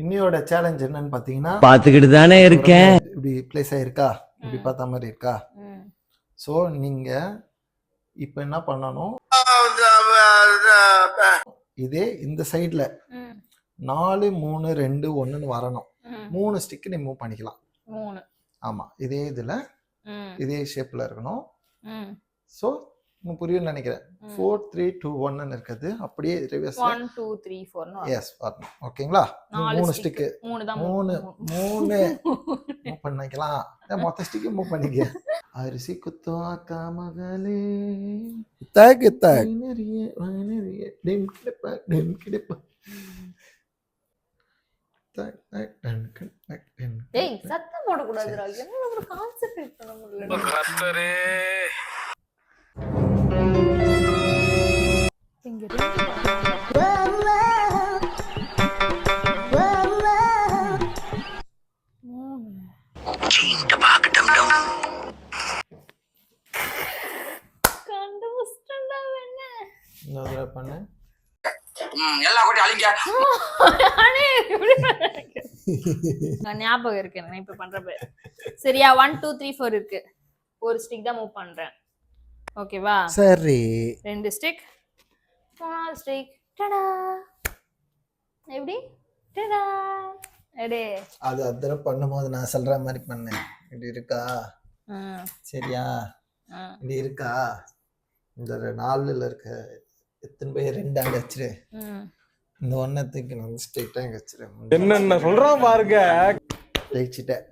இன்னையோட சேலஞ்ச் என்னன்னு பாத்தீங்கன்னா பாத்துக்கிட்டு தானே இருக்கேன். இப்படி பிளேஸ் ஆயிருக்கா, இப்படி பார்த்த மாதிரி இருக்கா. ஸோ நீங்க இப்ப என்ன பண்ணணும், இதே இந்த சைட்ல 4 3 2 1ன்னு வரணும். 3 ஸ்டிக் நீ மூவ் பண்ணிக்கலாம். ஆமா, இதே இதுல இதே ஷேப்ல இருக்கணும். ஸோ உங்களுக்கு புரியும்னு நினைக்கிறேன். 4 3 2 1ன்னு இருக்குது. அப்படியே ரிவர்ஸ் 1 2 3 4 எஸ் வரணும். ஓகேங்களா? 3 ஸ்டிக் 3 மூவ் பண்ணிக்கலாம். மொத்த ஸ்டிக் மூவ் பண்ணிக்க. அரிசி குத்தோ அக்கா மகளே தக் தக் நிறைய டிம் கிடப்ப டிம் கிடப்ப தக் தக் டக் டக் டக். ஏய் சத்தம் போட கூடாதுடா. என்ன ஒரு கான்சென்ட்ரேட் பண்ண முடியல. கர்த்தரே பண்ணு எல்லா கோட்டி அழிங்க. ஞாபகம் இருக்கு நான் இப்ப பண்றப்ப. சரியா? 1 2 3 4 இருக்கு. ஒரு ஸ்டிக் தான் மூவ் பண்றேன். ஓகேவா? சரி. 2 ஸ்டிக், 4 ஸ்டிக். டடா. எப்படி? டடா. எடே. அது அதர பண்ணும்போது நான் சொல்ற மாதிரி பண்ணேன். இப்படி இருக்கா? சரியா? இப்படி இருக்கா? இந்த 4ல இருக்க எத்தனை பேர் 2 அங்க வச்சிரு. இந்த ஒன்னத்துக்கு நான் ஸ்ட்ரைட்டா அங்க வச்சிரு. என்னென்ன சொல்றான் பாருங்க. ஜெயிச்சிட்டேன்.